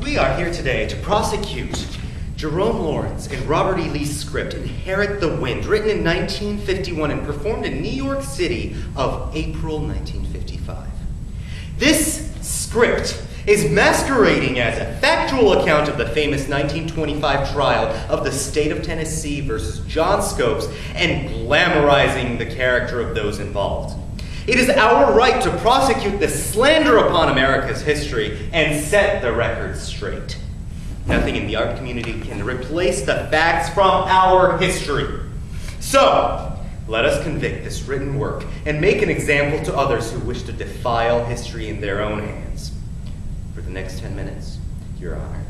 We are here today to prosecute Jerome Lawrence in Robert E. Lee's script, Inherit the Wind, written in 1951 and performed in New York City of April 1955. This script is masquerading as a factual account of the famous 1925 trial of the state of Tennessee versus John Scopes and glamorizing the character of those involved. It is our right to prosecute the slander upon America's history and set the record straight. Nothing in the art community can replace the facts from our history. So, let us convict this written work and make an example to others who wish to defile history in their own hands. For the next 10 minutes, Your Honor,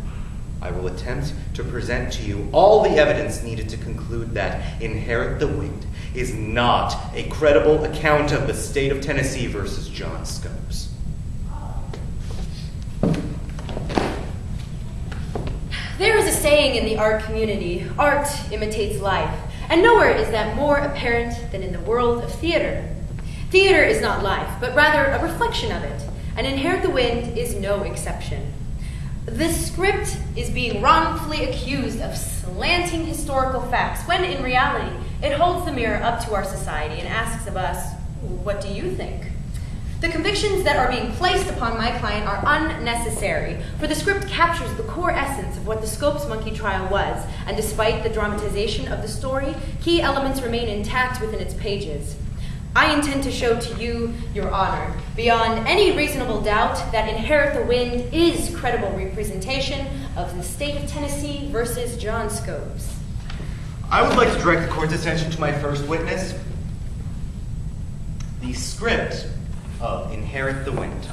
I will attempt to present to you all the evidence needed to conclude that Inherit the Wind is not a credible account of the state of Tennessee versus John Scopes. There is a saying in the art community, art imitates life, and nowhere is that more apparent than in the world of theater. Theater is not life, but rather a reflection of it, and Inherit the Wind is no exception. The script is being wrongfully accused of slanting historical facts, when in reality, it holds the mirror up to our society and asks of us, what do you think? The convictions that are being placed upon my client are unnecessary, for the script captures the core essence of what the Scopes Monkey trial was, and despite the dramatization of the story, key elements remain intact within its pages. I intend to show to you, Your Honor, beyond any reasonable doubt, that Inherit the Wind is credible representation of the state of Tennessee versus John Scopes. I would like to direct the court's attention to my first witness, the script of Inherit the Wind.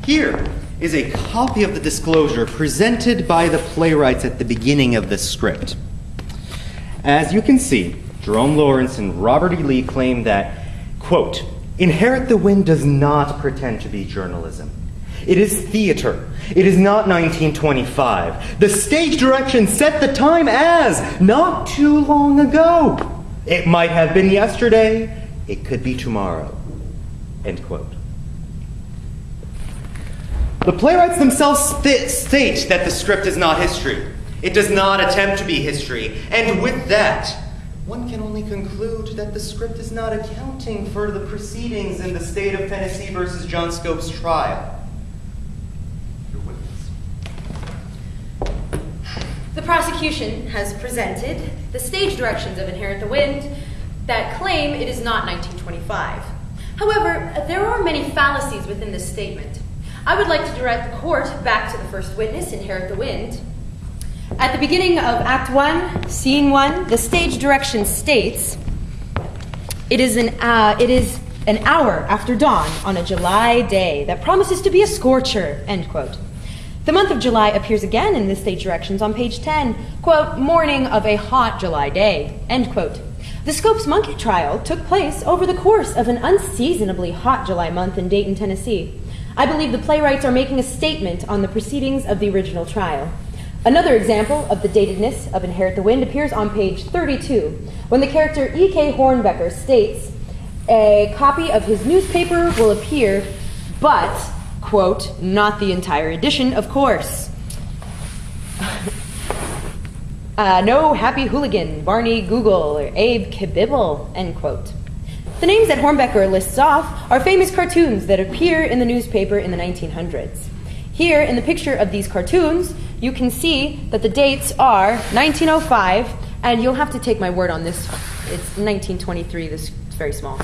Here is a copy of the disclosure presented by the playwrights at the beginning of the script. As you can see, Jerome Lawrence and Robert E. Lee claim that, quote, Inherit the Wind does not pretend to be journalism. It is theater. It is not 1925. The stage direction set the time as not too long ago. It might have been yesterday. It could be tomorrow. End quote. The playwrights themselves state that the script is not history. It does not attempt to be history. And with that, one can only conclude that the script is not accounting for the proceedings in the state of Tennessee versus John Scopes trial. Your witness. The prosecution has presented the stage directions of Inherit the Wind that claim it is not 1925. However, there are many fallacies within this statement. I would like to direct the court back to the first witness, Inherit the Wind. At the beginning of Act 1, Scene 1, the stage direction states, it is an hour after dawn on a July day that promises to be a scorcher, end quote. The month of July appears again in the stage directions on page 10, quote, morning of a hot July day, end quote. The Scopes Monkey trial took place over the course of an unseasonably hot July month in Dayton, Tennessee. I believe the playwrights are making a statement on the proceedings of the original trial. Another example of the datedness of Inherit the Wind appears on page 32, when the character E.K. Hornbecker states, a copy of his newspaper will appear, but, quote, not the entire edition, of course. No Happy Hooligan, Barney Google, or Abe Kibibble, end quote. The names that Hornbecker lists off are famous cartoons that appear in the newspaper in the 1900s. Here, in the picture of these cartoons, you can see that the dates are 1905, and you'll have to take my word on this. It's 1923, this is very small.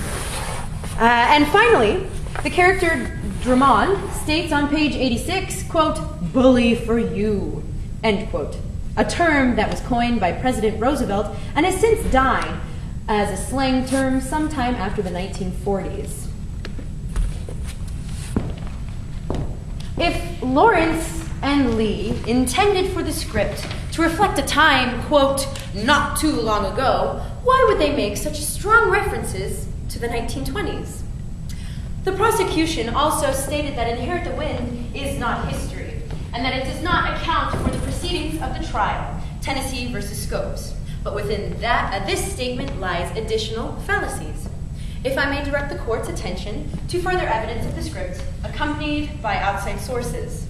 And finally, the character Drummond states on page 86, quote, bully for you, end quote. A term that was coined by President Roosevelt and has since died as a slang term sometime after the 1940s. If Lawrence and Lee intended for the script to reflect a time, quote, not too long ago, why would they make such strong references to the 1920s? The prosecution also stated that Inherit the Wind is not history, and that it does not account for the proceedings of the trial, Tennessee versus Scopes. But within this statement lies additional fallacies. If I may direct the court's attention to further evidence of the script, accompanied by outside sources.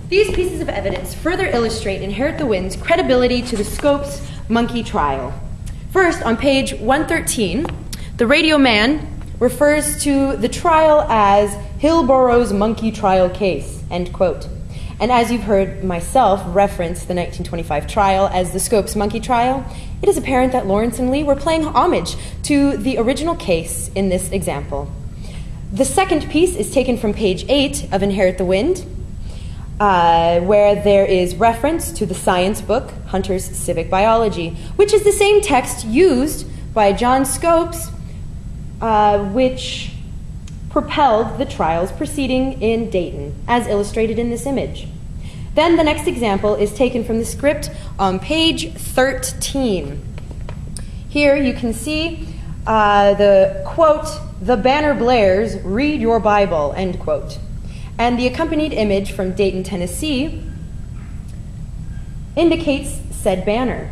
These pieces of evidence further illustrate Inherit the Wind's credibility to the Scopes monkey trial. First, on page 113, the Radio Man refers to the trial as Hillsborough's monkey trial case, end quote. And as you've heard myself reference the 1925 trial as the Scopes monkey trial, it is apparent that Lawrence and Lee were paying homage to the original case in this example. The second piece is taken from page 8 of Inherit the Wind, where there is reference to the science book, Hunter's Civic Biology, which is the same text used by John Scopes, which propelled the trial's proceeding in Dayton, as illustrated in this image. Then the next example is taken from the script on page 13. Here you can see the quote, "The banner blares, read your Bible," end quote. And the accompanied image from Dayton, Tennessee indicates said banner.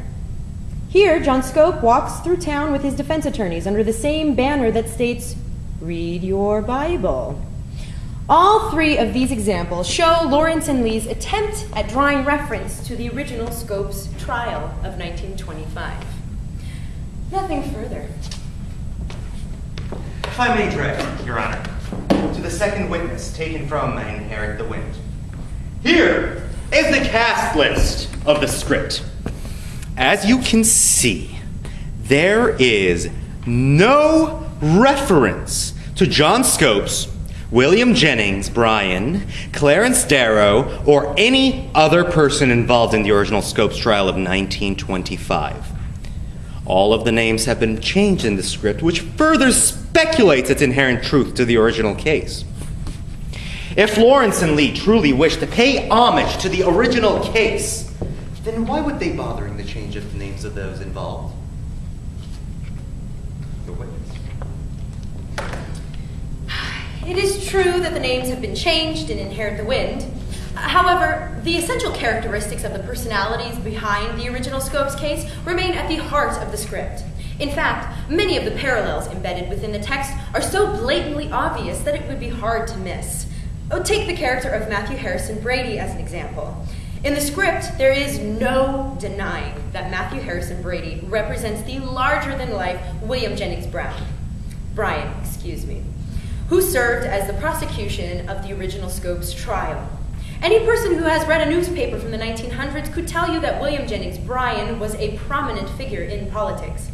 Here, John Scope walks through town with his defense attorneys under the same banner that states, "Read your Bible." All three of these examples show Lawrence and Lee's attempt at drawing reference to the original Scopes trial of 1925. Nothing further. If I may direct, Your Honor, to the second witness taken from Inherit the Wind. Here is the cast list of the script. As you can see, there is no reference to John Scopes, William Jennings Bryan, Clarence Darrow, or any other person involved in the original Scopes trial of 1925. All of the names have been changed in the script, which further speculates its inherent truth to the original case. If Lawrence and Lee truly wish to pay homage to the original case, then why would they bother in the change of the names of those involved? The witness. It is true that the names have been changed in Inherit the Wind. However, the essential characteristics of the personalities behind the original Scopes case remain at the heart of the script. In fact, many of the parallels embedded within the text are so blatantly obvious that it would be hard to miss. Take the character of Matthew Harrison Brady as an example. In the script, there is no denying that Matthew Harrison Brady represents the larger-than-life William Jennings Bryan, who served as the prosecution of the original Scopes trial. Any person who has read a newspaper from the 1900s could tell you that William Jennings Bryan was a prominent figure in politics.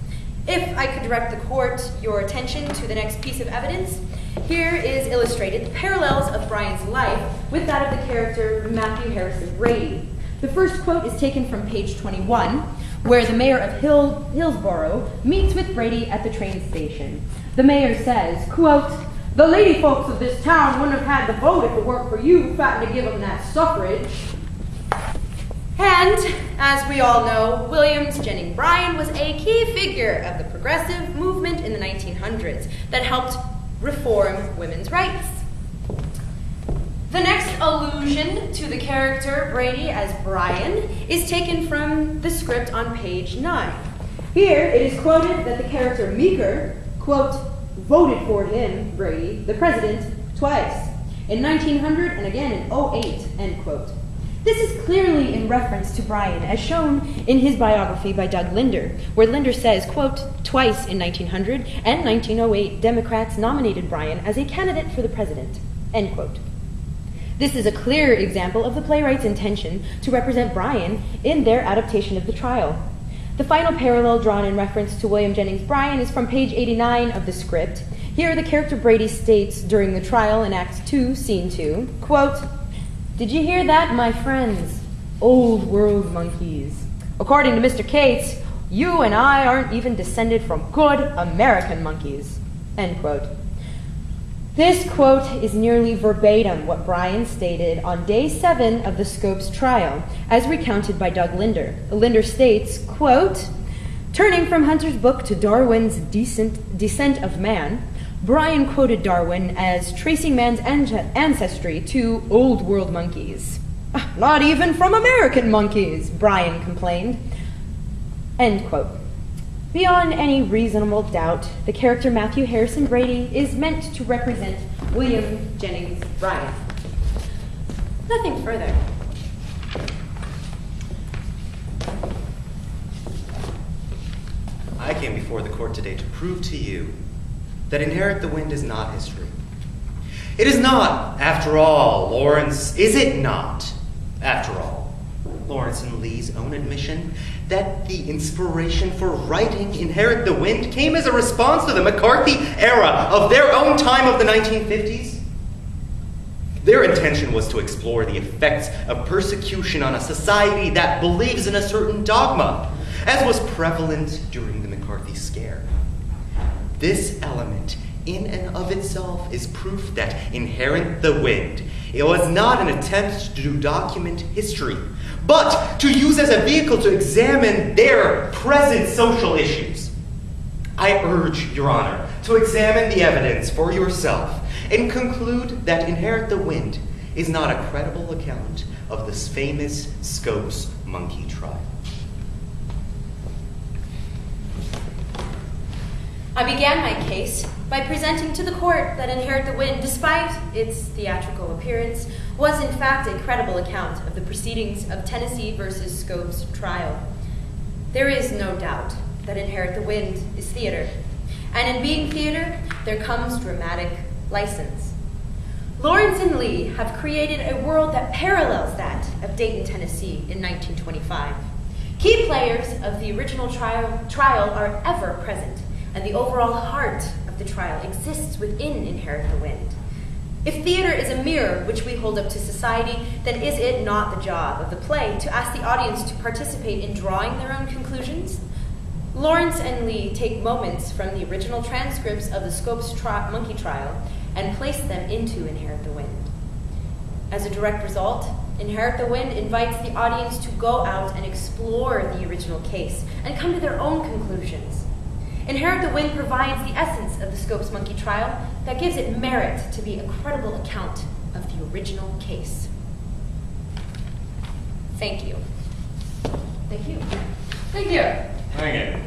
If I could direct the court your attention to the next piece of evidence, here is illustrated the parallels of Bryan's life with that of the character Matthew Harrison Brady. The first quote is taken from page 21, where the mayor of Hillsborough meets with Brady at the train station. The mayor says, quote, "The lady folks of this town wouldn't have had the vote if it weren't for you fatting to give them that suffrage." And, as we all know, William Jennings Bryan was a key figure of the progressive movement in the 1900s that helped reform women's rights. The next allusion to the character Brady as Bryan is taken from the script on page 9. Here it is quoted that the character Meeker, quote, "voted for him, Brady, the president, twice, in 1900 and again in 08, end quote. This is clearly in reference to Bryan, as shown in his biography by Doug Linder, where Linder says, quote, "Twice in 1900 and 1908, Democrats nominated Bryan as a candidate for the president," end quote. This is a clear example of the playwright's intention to represent Bryan in their adaptation of the trial. The final parallel drawn in reference to William Jennings Bryan is from page 89 of the script. Here the character Brady states during the trial in Act 2, Scene 2, quote, "Did you hear that, my friends? Old world monkeys. According to Mr. Cates, you and I aren't even descended from good American monkeys," end quote. This quote is nearly verbatim what Bryan stated on day 7 of the Scopes trial, as recounted by Doug Linder. Linder states, quote, "Turning from Hunter's book to Darwin's Descent of Man, Bryan quoted Darwin as tracing man's ancestry to old world monkeys. 'Not even from American monkeys,' Bryan complained," end quote. Beyond any reasonable doubt, the character Matthew Harrison Brady is meant to represent William Jennings Bryan. Nothing further. I came before the court today to prove to you that Inherit the Wind is not history. It is not, after all, Lawrence, is it not, after all, Lawrence and Lee's own admission that the inspiration for writing Inherit the Wind came as a response to the McCarthy era of their own time of the 1950s? Their intention was to explore the effects of persecution on a society that believes in a certain dogma, as was prevalent during the McCarthy scare. This element, in and of itself, is proof that Inherit the Wind, it was not an attempt to document history, but to use as a vehicle to examine their present social issues. I urge, Your Honor, to examine the evidence for yourself and conclude that Inherit the Wind is not a credible account of this famous Scopes monkey trial. I began my case by presenting to the court that Inherit the Wind, despite its theatrical appearance, was in fact a credible account of the proceedings of Tennessee versus Scopes trial. There is no doubt that Inherit the Wind is theater, and in being theater, there comes dramatic license. Lawrence and Lee have created a world that parallels that of Dayton, Tennessee in 1925. Key players of the original trial are ever present, and the overall heart of the trial exists within Inherit the Wind. If theater is a mirror which we hold up to society, then is it not the job of the play to ask the audience to participate in drawing their own conclusions? Lawrence and Lee take moments from the original transcripts of the Scopes monkey trial and place them into Inherit the Wind. As a direct result, Inherit the Wind invites the audience to go out and explore the original case and come to their own conclusions. Inherit the Wind provides the essence of the Scopes monkey trial that gives it merit to be a credible account of the original case. Thank you. Thank you. Thank you. Hang it.